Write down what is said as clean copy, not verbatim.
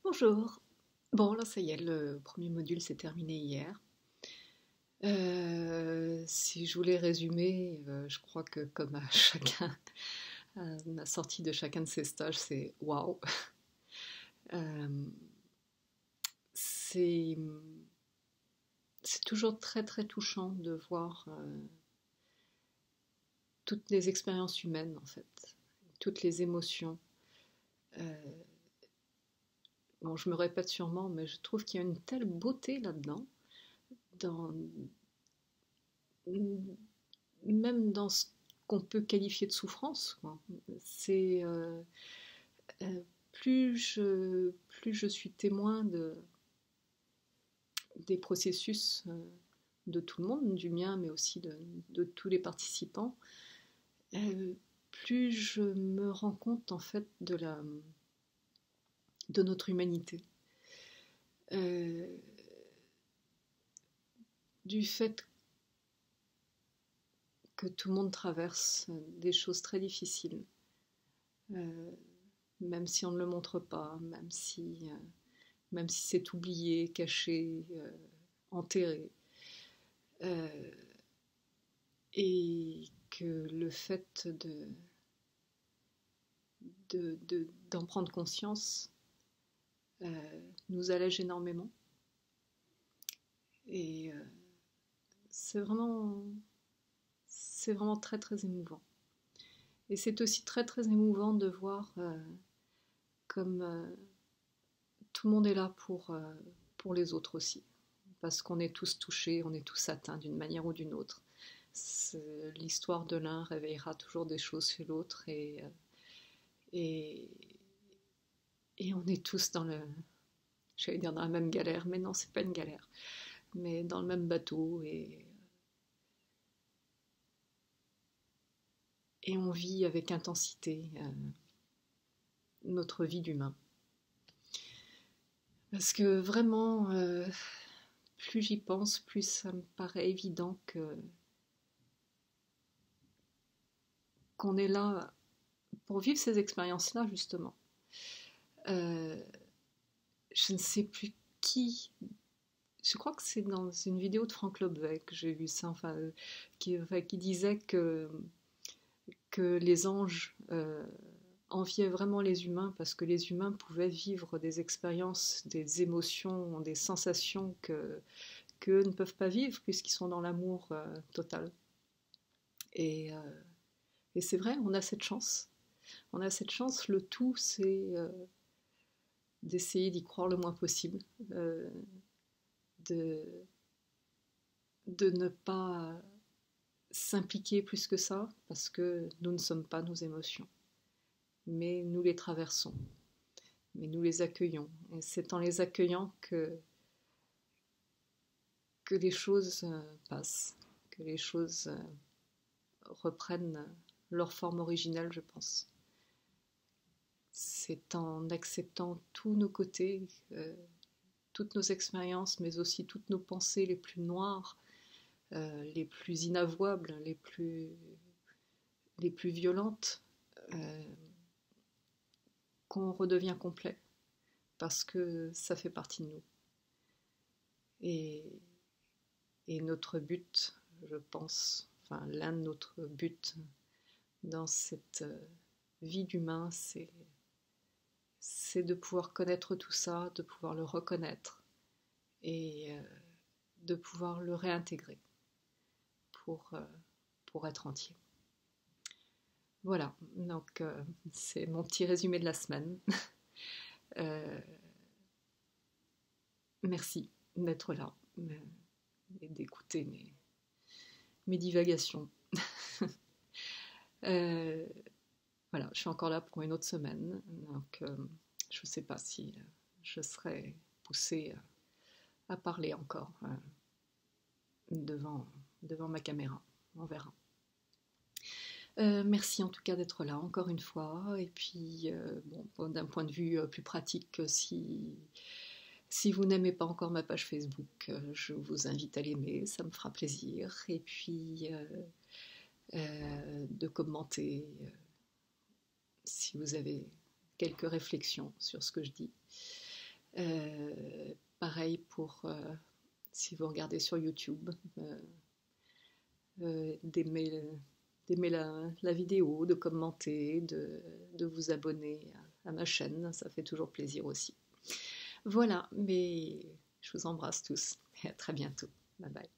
Bonjour. Bon, là, ça y est, le premier module s'est terminé hier. Si je voulais résumer, je crois que comme à chacun, à la sortie de chacun de ces stages, c'est waouh. Euh, c'est c'est toujours très très touchant de voir toutes les expériences humaines en fait, toutes les émotions. Euh, bon, je me répète sûrement, mais je trouve qu'il y a une telle beauté là-dedans, dans, même dans ce qu'on peut qualifier de souffrance, quoi. C'est euh, plus je suis témoin des processus de tout le monde, du mien, mais aussi de tous les participants, euh, plus je me rends compte en fait de notre humanité, euh, du fait que tout le monde traverse des choses très difficiles, euh, même si on ne le montre pas, même si c'est oublié, caché, enterré. Euh, et que le fait d'en prendre conscience nous allège énormément. Et c'est vraiment très très émouvant. Et c'est aussi très très émouvant de voir comme tout le monde est là pour les autres aussi. Parce qu'on est tous touchés, on est tous atteints d'une manière ou d'une autre. L'histoire de l'un réveillera toujours des choses chez l'autre et, et on est tous j'allais dire dans la même galère, mais non, c'est pas une galère, mais dans le même bateau et on vit avec intensité notre vie d'humain. Parce que vraiment, plus j'y pense, plus ça me paraît évident qu'on est là pour vivre ces expériences-là, justement. Euh, je ne sais plus qui. Je crois que c'est dans une vidéo de Franck Lobvet que j'ai vu ça, qui disait que les anges enviaient vraiment les humains parce que les humains pouvaient vivre des expériences, des émotions, des sensations qu'eux ne peuvent pas vivre puisqu'ils sont dans l'amour total. Et, euh, et c'est vrai, on a cette chance. On a cette chance. Le tout, c'est d'essayer d'y croire le moins possible, euh, de, de ne pas s'impliquer plus que ça parce que nous ne sommes pas nos émotions. Mais nous les traversons, mais nous les accueillons. Et c'est en les accueillant que les choses passent, que les choses reprennent leur forme originelle, je pense. C'est en acceptant tous nos côtés, toutes nos expériences, mais aussi toutes nos pensées les plus noires, les plus inavouables, les plus violentes, euh, qu'on redevient complet, parce que ça fait partie de nous. Et, et notre but, je pense, enfin l'un de notre buts dans cette vie d'humain, c'est de pouvoir connaître tout ça, de pouvoir le reconnaître et de pouvoir le réintégrer pour, euh, pour être entier. Voilà, donc c'est mon petit résumé de la semaine. Euh, merci d'être là et d'écouter mes divagations. Euh, voilà, je suis encore là pour une autre semaine, donc je ne sais pas si je serai poussée à parler encore devant, devant ma caméra. On verra. Merci en tout cas d'être là encore une fois. Et puis, bon, d'un point de vue plus pratique, si vous n'aimez pas encore ma page Facebook, je vous invite à l'aimer, ça me fera plaisir. Et puis, de commenter si vous avez quelques réflexions sur ce que je dis. Pareil pour si vous regardez sur YouTube, d'aimer la vidéo, de commenter, de vous abonner à ma chaîne, ça fait toujours plaisir aussi. Voilà, mais je vous embrasse tous et à très bientôt. Bye bye.